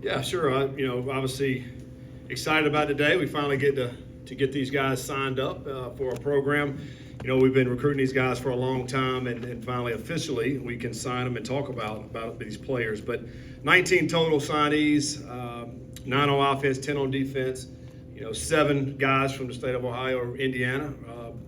Yeah, sure. Obviously excited about today. We finally get to get these guys signed up for a program. We've been recruiting these guys for a long time, and finally, officially, we can sign them and talk about these players. But 19 total signees, 9 on offense, 10 on defense. 7 guys from the state of Ohio or Indiana,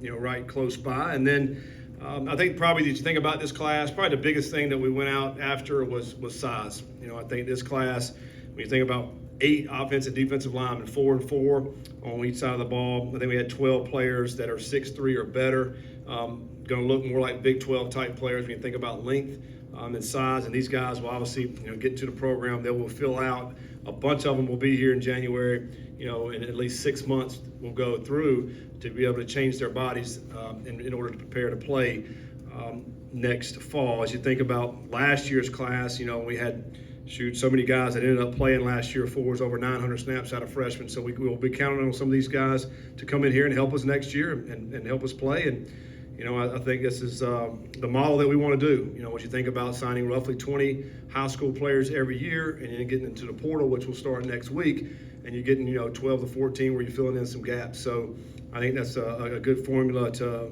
right close by. And then I think probably as you think about this class, probably the biggest thing that we went out after was size. I think this class, when you think about 8 offensive and defensive linemen, 4 and 4 on each side of the ball. I think we had 12 players that are 6'3" or better. Going to look more like Big 12 type players when you think about length and size. And these guys will obviously get into the program. They will fill out. A bunch of them will be here in January. In at least 6 months we'll go through to be able to change their bodies in order to prepare to play next fall. As you think about last year's class, we had so many guys that ended up playing last year. Was over 900 snaps out of freshmen. So we will be counting on some of these guys to come in here and help us next year and help us play. And I think this is the model that we want to do. What you think about signing roughly 20 high school players every year, and then getting into the portal, which will start next week, and you're getting 12 to 14 where you're filling in some gaps. So I think that's a good formula to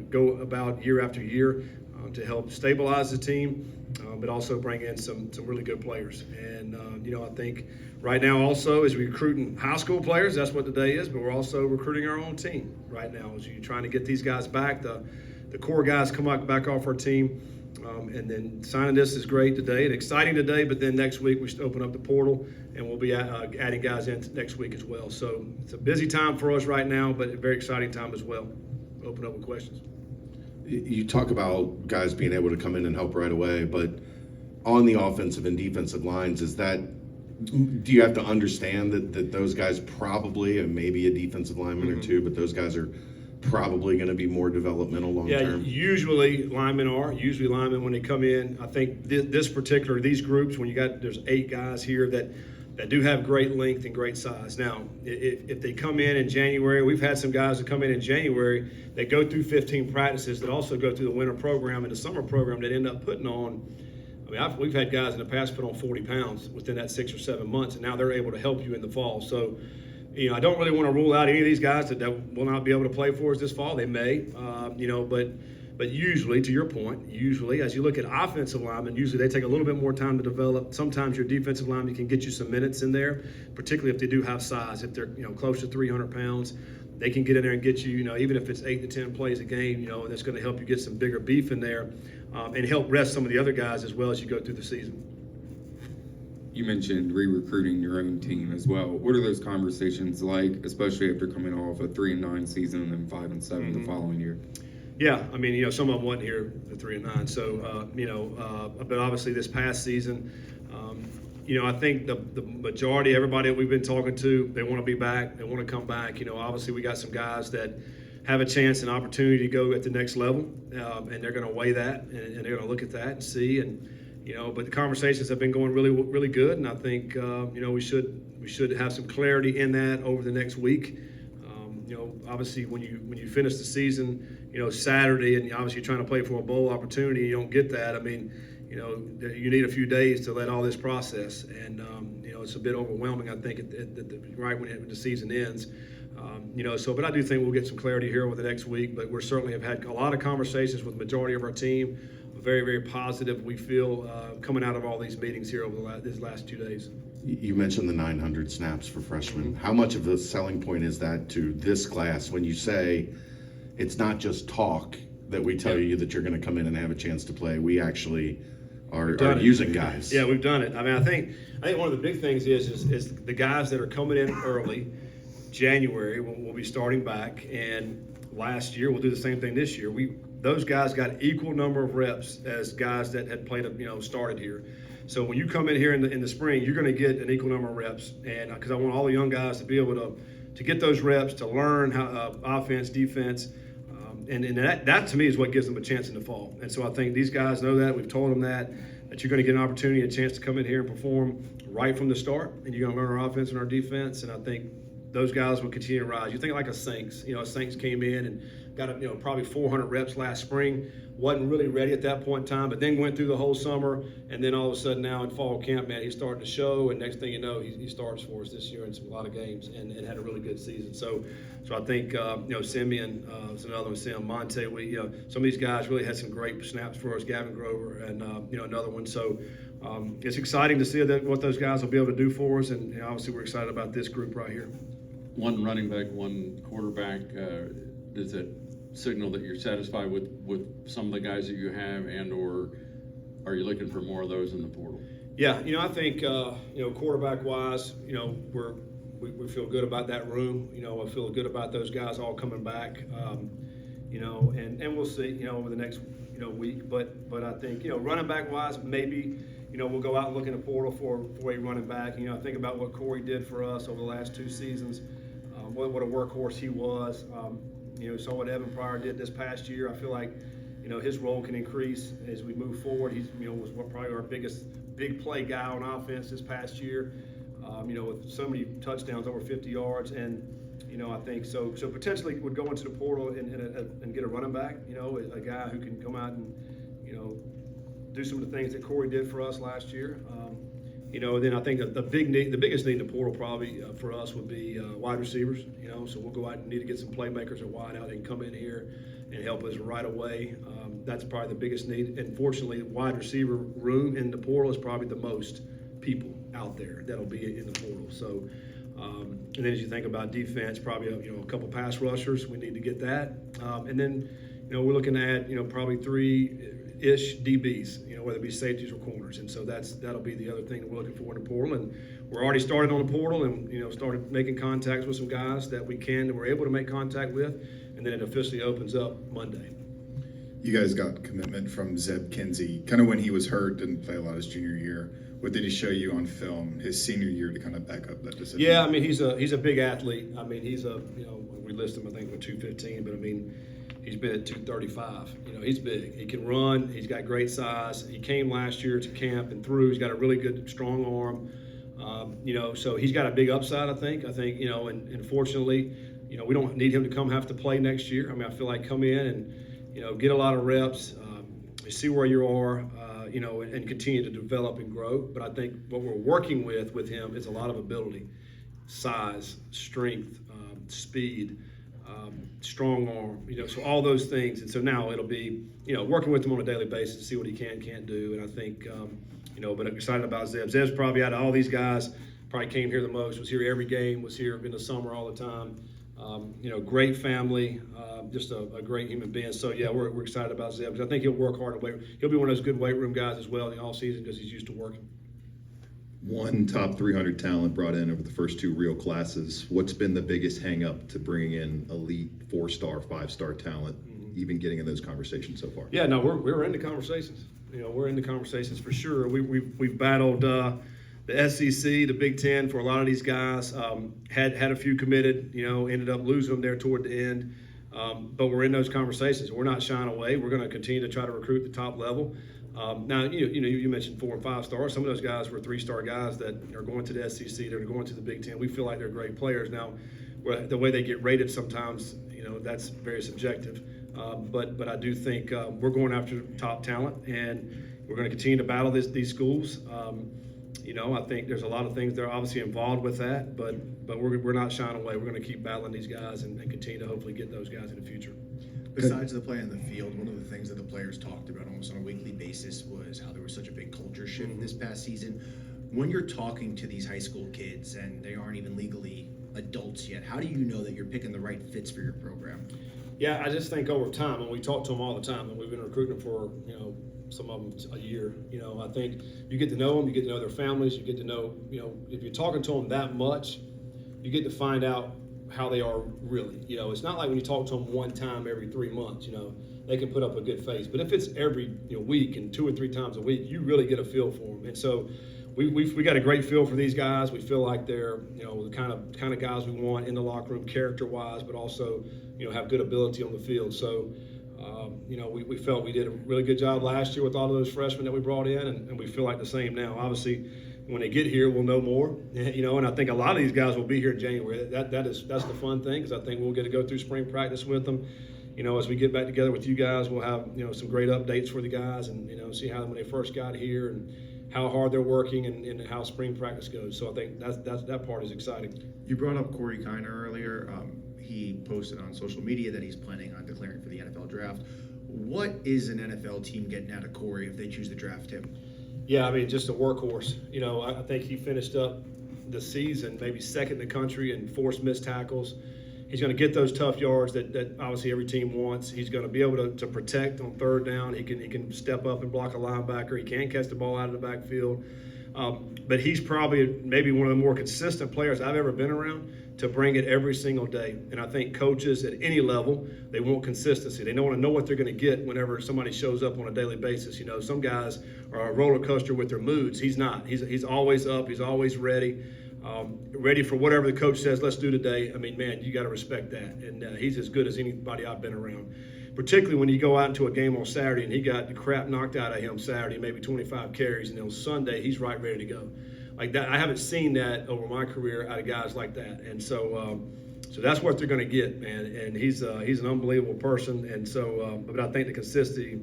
go about year after year to help stabilize the team, but also bring in some really good players. And I think right now also is recruiting high school players. That's what today is, but we're also recruiting our own team right now. As you're trying to get these guys back, the core guys come back off our team, and then signing this is great today and exciting today. But then next week we open up the portal, and we'll be adding guys in next week as well. So it's a busy time for us right now, but a very exciting time as well. Open up with questions. You talk about guys being able to come in and help right away, but on the offensive and defensive lines, do you have to understand that those guys probably, and maybe a defensive lineman or two, but those guys are probably going to be more developmental long term? Yeah, usually linemen when they come in. I think these groups, when there's 8 guys here that do have great length and great size. Now, if they come in January, we've had some guys that come in January, they go through 15 practices that also go through the winter program and the summer program that end up putting on. We've had guys in the past put on 40 pounds within that 6 or 7 months, and now they're able to help you in the fall. So, I don't really want to rule out any of these guys that will not be able to play for us this fall. They may, but usually, to your point, as you look at offensive linemen, usually they take a little bit more time to develop. Sometimes your defensive lineman can get you some minutes in there, particularly if they do have size. If they're close to 300 pounds, they can get in there and get you, even if it's 8 to 10 plays a game, that's going to help you get some bigger beef in there and help rest some of the other guys as well as you go through the season. You mentioned re-recruiting your own team as well. What are those conversations like, especially after coming off a 3-9 season and then 5-7 the following year? Yeah, some of them wasn't here at 3-9. So, but obviously this past season, I think the majority, everybody that we've been talking to, they want to be back. They want to come back. Obviously we got some guys that have a chance and opportunity to go at the next level, and they're going to weigh that and they're going to look at that and see. And but the conversations have been going really, really good, and I think we should have some clarity in that over the next week. Obviously when you finish the season, Saturday, and obviously you're trying to play for a bowl opportunity, you don't get that. You need a few days to let all this process, and it's a bit overwhelming, I think, right when the season ends. But I do think we'll get some clarity here over the next week. But we certainly have had a lot of conversations with the majority of our team. Very, very positive, we feel, coming out of all these meetings here over these last 2 days. You mentioned the 900 snaps for freshmen. How much of a selling point is that to this class when you say it's not just talk that we tell you that you're going to come in and have a chance to play? We actually are using guys. Yeah, we've done it. I think one of the big things is the guys that are coming in early. January we'll be starting back, and last year we'll do the same thing this year. Those guys got equal number of reps as guys that had played, started here. So when you come in here in the spring, you're going to get an equal number of reps, and because I want all the young guys to be able to get those reps, to learn how offense, defense, and that to me is what gives them a chance in the fall. And so I think these guys know that. We've told them that you're going to get an opportunity, a chance to come in here and perform right from the start, and you're going to learn our offense and our defense. And I think those guys will continue to rise. You think like a Saints. A Saints came in and got probably 400 reps last spring. Wasn't really ready at that point in time, but then went through the whole summer, and then all of a sudden now in fall camp, man, he's starting to show, and next thing you know, he starts for us this year in a lot of games and had a really good season. So I think Simeon is another one. Sim, Monte, some of these guys really had some great snaps for us. Gavin Grover and another one. So it's exciting to see what those guys will be able to do for us, and obviously we're excited about this group right here. One running back, one quarterback. Does it signal that you're satisfied with some of the guys that you have, and or are you looking for more of those in the portal? Yeah, I think quarterback wise, we feel good about that room. I feel good about those guys all coming back. And we'll see, over the next week. But I think running back wise, maybe we'll go out and look in the portal for a running back. Think about what Corey did for us over the last 2 seasons. What a workhorse he was. Saw what Evan Pryor did this past year. I feel like, his role can increase as we move forward. He's, was probably our biggest big play guy on offense this past year. With so many touchdowns, over 50 yards, and I think so potentially would go into the portal and get a running back. A guy who can come out and do some of the things that Corey did for us last year. Then I think the biggest need in the portal probably for us would be wide receivers. So we'll go out and need to get some playmakers at wide out. They can come in here and help us right away. That's probably the biggest need. And fortunately, the wide receiver room in the portal is probably the most people out there that'll be in the portal. So, and then as you think about defense, probably a couple pass rushers. We need to get that. And then we're looking at probably 3-ish DBs, whether it be safeties or corners. And so that'll be the other thing that we're looking for in the portal. And we're already started on the portal and started making contacts with some guys that we're able to make contact with, and then it officially opens up Monday. You guys got commitment from Zeb Kenzie, kind of when he was hurt, didn't play a lot his junior year. What did he show you on film his senior year to kind of back up that decision? Yeah, he's a big athlete. He's we list him I think with 215, but he's been at 235. He's big. He can run. He's got great size. He came last year to camp and threw. He's got a really good, strong arm. So he's got a big upside, I think, and fortunately, we don't need him to have to play next year. I feel like come in and, get a lot of reps, see where you are, and continue to develop and grow. But I think what we're working with him is a lot of ability, size, strength, speed, strong arm, so all those things. And so now it'll be, working with him on a daily basis to see what he can't do. And I think, but I'm excited about Zeb. Zeb's probably out of all these guys, probably came here the most, was here every game, was here in the summer all the time. Great family, just a great human being. So yeah, we're excited about Zeb because I think he'll work hard. He'll be one of those good weight room guys as well in the off season because he's used to working. One top 300 talent brought in over the first 2 real classes. What's been the biggest hang up to bringing in elite 4-star, 5-star talent, even getting in those conversations so far? Yeah, no, we're in the conversations. We're in the conversations for sure. We've battled the SEC, the Big Ten for a lot of these guys. Had a few committed, ended up losing them there toward the end. But we're in those conversations. We're not shying away. We're going to continue to try to recruit the top level. Now, you mentioned 4 and 5 stars. Some of those guys were 3-star guys that are going to the SEC. They're going to the Big Ten. We feel like they're great players. Now, the way they get rated sometimes, that's very subjective. But I do think we're going after top talent, and we're going to continue to battle these schools. I think there's a lot of things that are obviously involved with that, but we're not shying away. We're going to keep battling these guys and continue to hopefully get those guys in the future. Besides the play on the field, one of the things that the players talked about almost on a weekly basis was how there was such a big culture shift this past season. When you're talking to these high school kids and they aren't even legally adults yet, how do you know that you're picking the right fits for your program? Yeah, I just think over time, and we talk to them all the time, and we've been recruiting for, some of them a year. I think you get to know them, you get to know their families, you get to know, if you're talking to them that much, you get to find out how they are really. It's not like when you talk to them one time every 3 months, they can put up a good face. But if it's every week and 2 or 3 times a week, you really get a feel for them. And so we got a great feel for these guys. We feel like they're the kind of guys we want in the locker room, character-wise, but also have good ability on the field. So we felt we did a really good job last year with all of those freshmen that we brought in, and we feel like the same now. Obviously, When they get here, we'll know more, and I think a lot of these guys will be here in January. That's the fun thing, because I think we'll get to go through spring practice with them. As we get back together with you guys, we'll have, some great updates for the guys, and, see how when they first got here and how hard they're working and how spring practice goes. So I think that part is exciting. You brought up Corey Kiner earlier. He posted on social media that he's planning on declaring for the NFL draft. What is an NFL team getting out of Corey if they choose to draft him? Yeah, I mean, just a workhorse. I think he finished up the season maybe second in the country in forced missed tackles. He's going to get those tough yards that obviously every team wants. He's going to be able to protect on third down. He can step up and block a linebacker. He can catch the ball out of the backfield. But he's probably maybe one of the more consistent players I've ever been around to bring it every single day. And I think coaches at any level, they want consistency. They don't want to know what they're going to get whenever somebody shows up on a daily basis. Some guys are a roller coaster with their moods. He's not. He's always up. He's always ready. Ready for whatever the coach says, let's do today. I mean, man, you got to respect that. And he's as good as anybody I've been around. Particularly when you go out into a game on Saturday and he got the crap knocked out of him Saturday, maybe 25 carries, and then on Sunday he's right ready to go. Like that, I haven't seen that over my career out of guys like that. And so that's what they're going to get, man. And he's an unbelievable person. And so, but I think the consistency,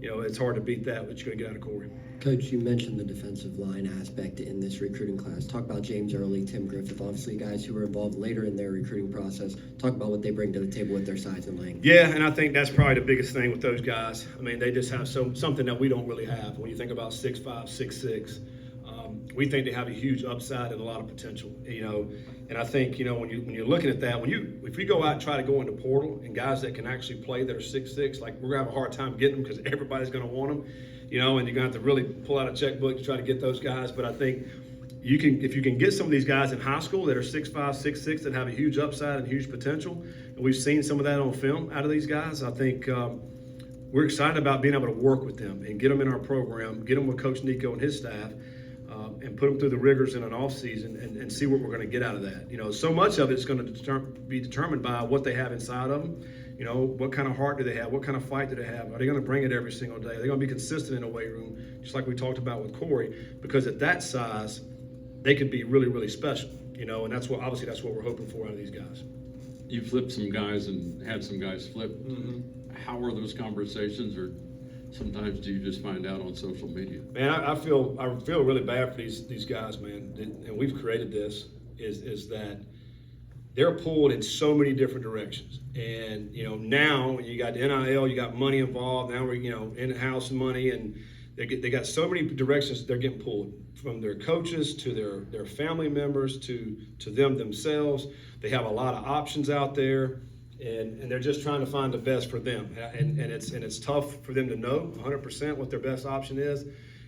it's hard to beat that, but you're going to get out of Corey. Coach, you mentioned the defensive line aspect in this recruiting class. Talk about James Early, Tim Griffith, obviously guys who were involved later in their recruiting process. Talk about what they bring to the table with their size and length. Yeah, and I think that's probably the biggest thing with those guys. I mean, they just have something that we don't really have. When you think about 6'5", 6'6", we think they have a huge upside and a lot of potential. And I think when you're looking at that, if we go out and try to go into portal and guys that can actually play that are 6'6", like we're gonna have a hard time getting them because everybody's gonna want them. And you're gonna have to really pull out a checkbook to try to get those guys. But I think if you can get some of these guys in high school that are 6'5", 6'6", that have a huge upside and huge potential, and we've seen some of that on film out of these guys, I think we're excited about being able to work with them and get them in our program, get them with Coach Nico and his staff, and put them through the rigors in an off season and see what we're going to get out of that. So much of it's going to be determined by what they have inside of them. What kind of heart do they have? What kind of fight do they have? Are they going to bring it every single day? Are they going to be consistent in a weight room, just like we talked about with Corey? Because at that size, they could be really, really special. And that's what we're hoping for out of these guys. You flipped some guys and had some guys flip. Mm-hmm. How are those conversations, or sometimes do you just find out on social media? Man, I feel really bad for these guys, man. And we've created this is that they're pulled in so many different directions. And now you got the NIL, you got money involved. Now we're in-house money, and they got so many directions they're getting pulled, from their coaches to their family members to them themselves. They have a lot of options out there. And they're just trying to find the best for them, and it's tough for them to know 100% what their best option is,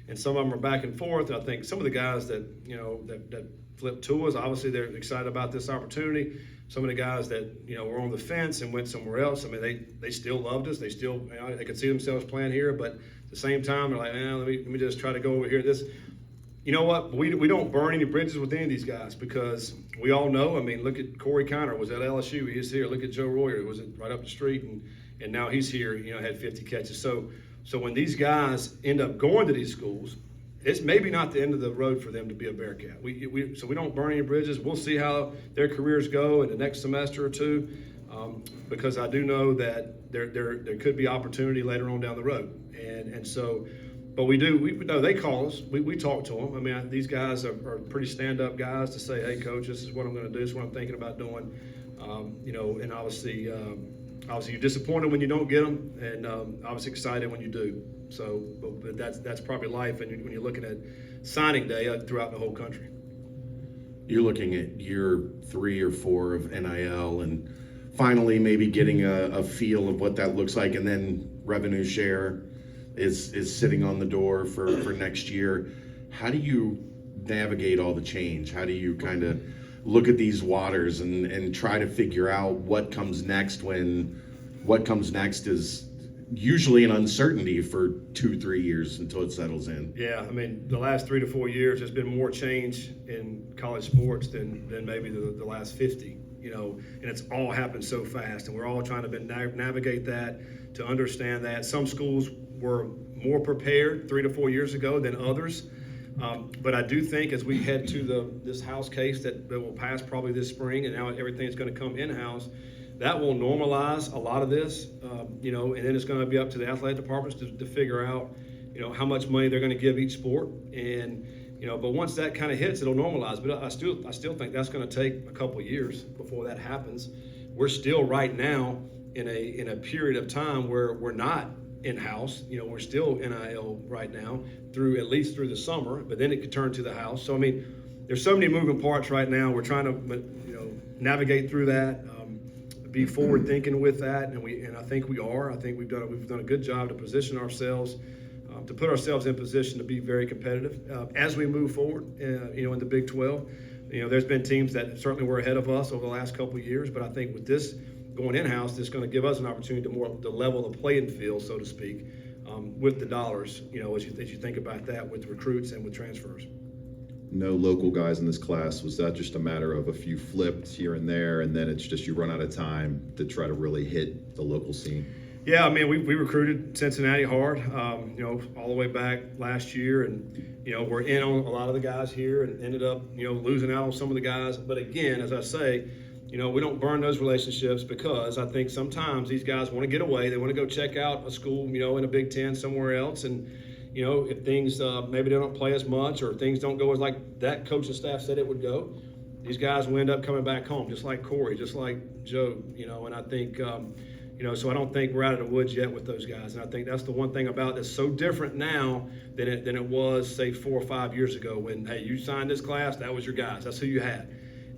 and some of them are back and forth. And I think some of the guys that that flip to us, obviously they're excited about this opportunity. Some of the guys that were on the fence and went somewhere else, I mean they still loved us. They still they could see themselves playing here, but at the same time they're like, let me just try to go over here. You know what? We don't burn any bridges with any of these guys, because we all know. I mean, look at Corey Kiner, was at LSU. He is here. Look at Joe Royer, who was right up the street, and now he's here. Had 50 catches. So when these guys end up going to these schools, it's maybe not the end of the road for them to be a Bearcat. So we don't burn any bridges. We'll see how their careers go in the next semester or two, because I do know that there could be opportunity later on down the road, and so. But we know they call us. We talk to them. I mean, these guys are pretty stand-up guys to say, hey, coach, this is what I'm going to do. This is what I'm thinking about doing. And obviously you're disappointed when you don't get them, and obviously excited when you do. So, but that's probably life. And when you're looking at signing day throughout the whole country, You're looking at year 3 or 4 of NIL, and finally maybe getting a feel of what that looks like, and then revenue share is sitting on the door for next year. How do you navigate all the change? How do you kind of look at these waters and try to figure out what comes next, when what comes next is usually an uncertainty for 2-3 years until it settles in? Yeah, I mean, the last 3 to 4 years, there's been more change in college sports than maybe the last 50, and it's all happened so fast, and we're all trying to navigate that, to understand that. Some schools were more prepared 3 to 4 years ago than others. But I do think as we head to this house case that will pass probably this spring, and now everything's going to come in-house, that will normalize a lot of this, and then it's going to be up to the athletic departments to figure out, how much money they're going to give each sport. And, but once that kind of hits, it'll normalize. But I still think that's going to take a couple of years before that happens. We're still right now in a period of time where we're not in-house. We're still NIL right now at least through the summer, but then it could turn to the house. So, there's so many moving parts right now. We're trying to, navigate through that, be forward thinking with that. And I think we are. I think we've done a good job to position ourselves, to put ourselves in position to be very competitive as we move forward, in the Big 12. There's been teams that certainly were ahead of us over the last couple of years, but I think with this going in-house, it's going to give us an opportunity to level the playing field, so to speak, with the dollars, as you think about that with recruits and with transfers. No local guys in this class. Was that just a matter of a few flips here and there, and then it's just you run out of time to try to really hit the local scene? Yeah, we recruited Cincinnati hard, all the way back last year, and we're in on a lot of the guys here, and ended up losing out on some of the guys. But again, as I say, we don't burn those relationships, because I think sometimes these guys want to get away. They want to go check out a school, in a Big Ten somewhere else, and if things maybe they don't play as much, or things don't go as like that coaching staff said it would go, these guys will end up coming back home, just like Corey, just like Joe, and I think. So I don't think we're out of the woods yet with those guys. And I think that's the one thing about that's so different now than it was, say, 4 or 5 years ago when, hey, you signed this class, that was your guys. That's who you had.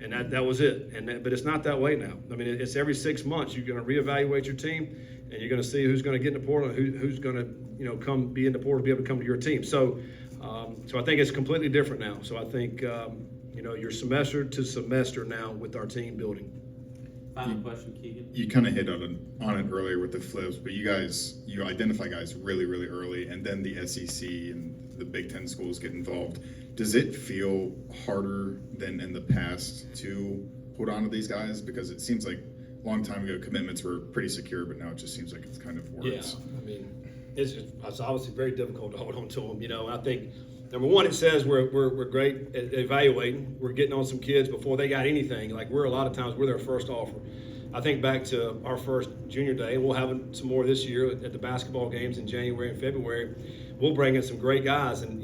And that was it. But it's not that way now. It's every 6 months you're going to reevaluate your team, and you're going to see who's going to get in the portal and who's going to come be in the portal to be able to come to your team. So I think it's completely different now. So I think, you're semester to semester now with our team building. Final question, Keegan. You kind of hit on it earlier with the flips, but you identify guys really, really early, and then the SEC and the Big Ten schools get involved. Does it feel harder than in the past to hold on to these guys? Because it seems like a long time ago commitments were pretty secure, but now it just seems like it's kind of worse. Yeah, it's obviously very difficult to hold on to them. And I think number one, it says we're great at evaluating. We're getting on some kids before they got anything. Like a lot of times we're their first offer. I think back to our first junior day, and we'll have some more this year at the basketball games in January and February. We'll bring in some great guys, and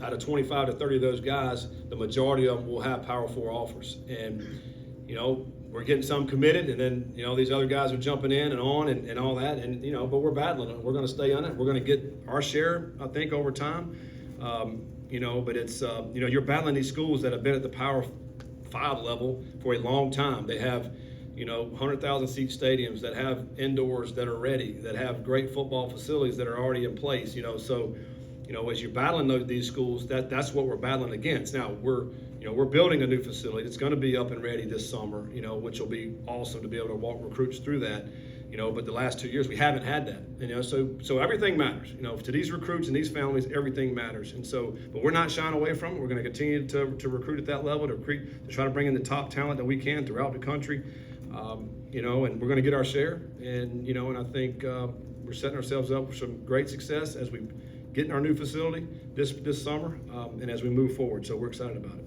out of 25 to 30 of those guys, the majority of them will have Power 4 offers. And we're getting some committed, and then these other guys are jumping in and on and all that, and but we're battling it. We're going to stay on it. We're going to get our share, I think, over time. But it's you're battling these schools that have been at the Power 5 level for a long time. They have 100,000 seat stadiums that have indoors that are ready, that have great football facilities that are already in place. So as you're battling these schools, that's what we're battling against. Now we're building a new facility that's going to be up and ready this summer, which will be awesome to be able to walk recruits through that. But the last 2 years we haven't had that. So everything matters. To these recruits and these families, everything matters. And so, but we're not shying away from it. We're going to continue to recruit at that level, to try to bring in the top talent that we can throughout the country. And we're going to get our share. And I think we're setting ourselves up for some great success as we get in our new facility this summer, and as we move forward. So we're excited about it.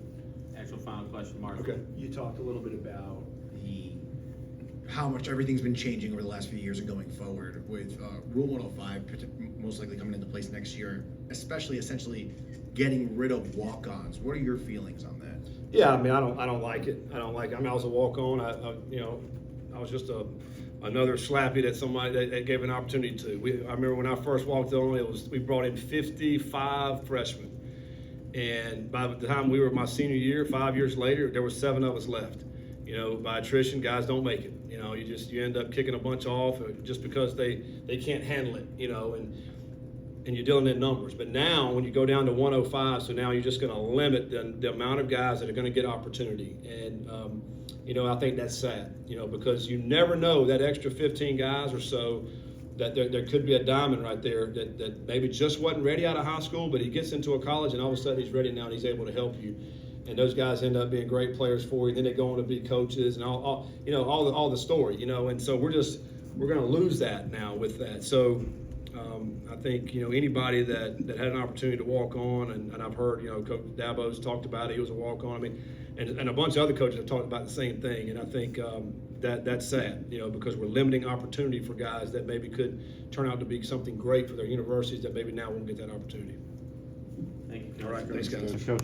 Actual final question, Mark. Okay. You talked a little bit about how much everything's been changing over the last few years and going forward with Rule 105 most likely coming into place next year, especially essentially getting rid of walk-ons. What are your feelings on that? Yeah, I don't like it. I was a walk-on. I was just another slappy that somebody that gave an opportunity to. I remember when I first walked on, we brought in 55 freshmen, and by the time we were my senior year, 5 years later, there were 7 of us left. By attrition, guys don't make it. You end up kicking a bunch off just because they can't handle it. And you're dealing in numbers. But now when you go down to 105, so now you're just going to limit the amount of guys that are going to get opportunity. And, I think that's sad, because you never know that extra 15 guys or so that there could be a diamond right there that maybe just wasn't ready out of high school, but he gets into a college and all of a sudden he's ready now and he's able to help you. And those guys end up being great players for you. Then they go on to be coaches and all the story, And so we're going to lose that now with that. So, I think, anybody that had an opportunity to walk on, and I've heard, Coach Dabo's talked about it, he was a walk-on. I mean, and a bunch of other coaches have talked about the same thing, and I think that's sad, because we're limiting opportunity for guys that maybe could turn out to be something great for their universities that maybe now won't get that opportunity. Thank you, Coach. All right, thanks, guys. Coach.